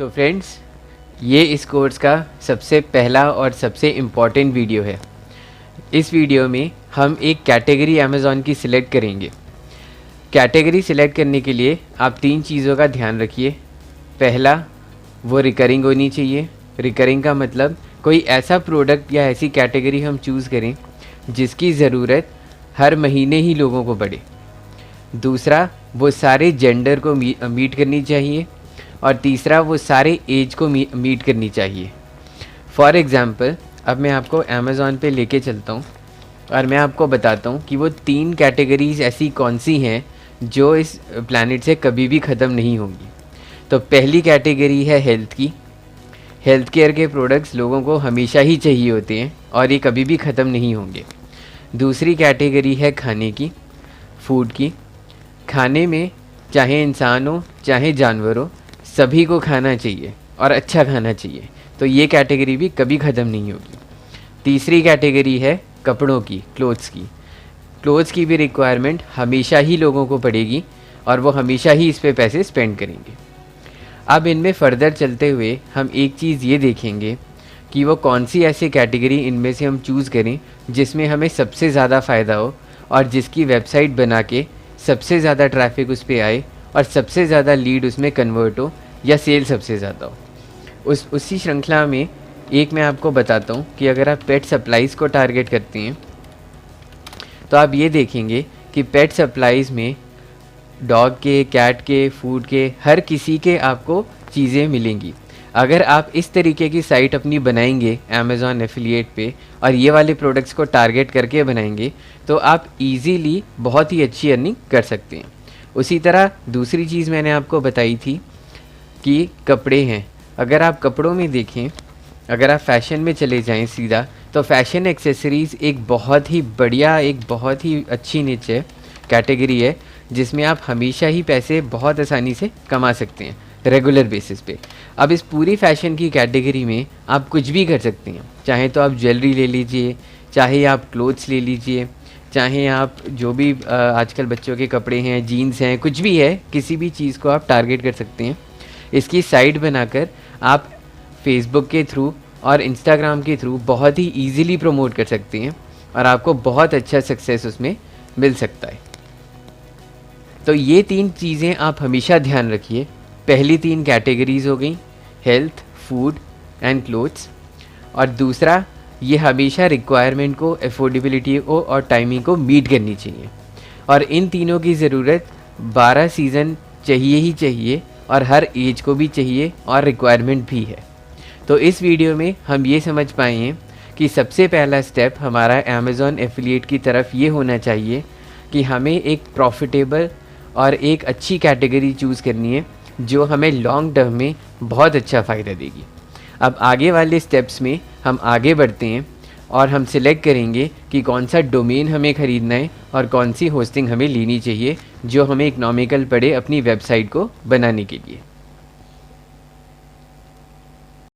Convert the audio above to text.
तो फ्रेंड्स, ये इस कोर्स का सबसे पहला और सबसे इम्पॉर्टेंट वीडियो है। इस वीडियो में हम एक कैटेगरी अमेज़ॉन की सिलेक्ट करेंगे। कैटेगरी सिलेक्ट करने के लिए आप 3 चीज़ों का ध्यान रखिए। पहला, वो रिकरिंग होनी चाहिए। रिकरिंग का मतलब कोई ऐसा प्रोडक्ट या ऐसी कैटेगरी हम चूज़ करें जिसकी ज़रूरत हर महीने ही लोगों को पड़े। दूसरा, वो सारे जेंडर को मीट करनी चाहिए। और तीसरा, वो सारे एज को मीट करनी चाहिए। फॉर एग्ज़ाम्पल, अब मैं आपको अमेज़ॉन पे लेके चलता हूँ और मैं आपको बताता हूँ कि वो 3 कैटेगरीज़ ऐसी कौन सी हैं जो इस प्लैनेट से कभी भी ख़त्म नहीं होंगी। तो पहली कैटेगरी है हेल्थ की। हेल्थ केयर के प्रोडक्ट्स लोगों को हमेशा ही चाहिए होते हैं और ये कभी भी ख़त्म नहीं होंगे। दूसरी कैटेगरी है खाने की, फूड की। खाने में चाहे इंसान हो चाहे जानवर हो, सभी को खाना चाहिए और अच्छा खाना चाहिए, तो ये कैटेगरी भी कभी ख़त्म नहीं होगी। तीसरी कैटेगरी है कपड़ों की, क्लोथ्स की। क्लोथ्स की भी रिक्वायरमेंट हमेशा ही लोगों को पड़ेगी और वो हमेशा ही इस पे पैसे स्पेंड करेंगे। अब इनमें फ़र्दर चलते हुए हम एक चीज़ ये देखेंगे कि वो कौन सी ऐसी कैटेगरी इनमें से हम चूज़ करें जिसमें हमें सबसे ज़्यादा फ़ायदा हो और जिसकी वेबसाइट बना के सबसे ज़्यादा ट्रैफिक उस पर आए और सबसे ज़्यादा लीड उसमें कन्वर्ट हो या सेल सबसे ज़्यादा हो। उसी श्रृंखला में एक मैं आपको बताता हूँ कि अगर आप पेट सप्लाइज़ को टारगेट करते हैं तो आप ये देखेंगे कि पेट सप्लाइज़ में डॉग के, कैट के, फूड के, हर किसी के आपको चीज़ें मिलेंगी। अगर आप इस तरीके की साइट अपनी बनाएंगे अमेज़ॉन एफिलिएट पे और ये वाले प्रोडक्ट्स को टारगेट करके बनाएंगे तो आप इजीली बहुत ही अच्छी अर्निंग कर सकते हैं। उसी तरह दूसरी चीज़ मैंने आपको बताई थी कि कपड़े हैं। अगर आप कपड़ों में देखें, अगर आप फैशन में चले जाएं सीधा, तो फैशन एक्सेसरीज़ एक बहुत ही बढ़िया, एक बहुत ही अच्छी निच है, कैटेगरी है जिसमें आप हमेशा ही पैसे बहुत आसानी से कमा सकते हैं रेगुलर बेसिस पे। अब इस पूरी फैशन की कैटेगरी में आप कुछ भी कर सकते हैं। चाहे तो आप ज्वेलरी ले लीजिए, चाहे आप क्लोथ्स ले लीजिए, चाहे आप जो भी आजकल बच्चों के कपड़े हैं, जीन्स हैं, कुछ भी है, किसी भी चीज़ को आप टारगेट कर सकते हैं। इसकी साइट बनाकर आप फेसबुक के थ्रू और इंस्टाग्राम के थ्रू बहुत ही ईज़िली प्रमोट कर सकते हैं और आपको बहुत अच्छा सक्सेस उसमें मिल सकता है। तो ये 3 चीज़ें आप हमेशा ध्यान रखिए। पहली 3 कैटेगरीज़ हो गई, हेल्थ, फूड एंड क्लोथ्स। और दूसरा, ये हमेशा रिक्वायरमेंट को, अफोर्डेबिलिटी को और टाइमिंग को मीट करनी चाहिए। और इन तीनों की ज़रूरत 12 सीज़न चाहिए ही चाहिए और हर एज को भी चाहिए और रिक्वायरमेंट भी है। तो इस वीडियो में हम ये समझ पाए हैं कि सबसे पहला स्टेप हमारा अमेज़ॉन एफिलिएट की तरफ ये होना चाहिए कि हमें एक प्रॉफिटेबल और एक अच्छी कैटेगरी चूज़ करनी है जो हमें लॉन्ग टर्म में बहुत अच्छा फ़ायदा देगी। अब आगे वाले स्टेप्स में हम आगे बढ़ते हैं और हम सिलेक्ट करेंगे कि कौन सा डोमेन हमें ख़रीदना है और कौन सी होस्टिंग हमें लेनी चाहिए जो हमें इकोनॉमिकल पड़े अपनी वेबसाइट को बनाने के लिए।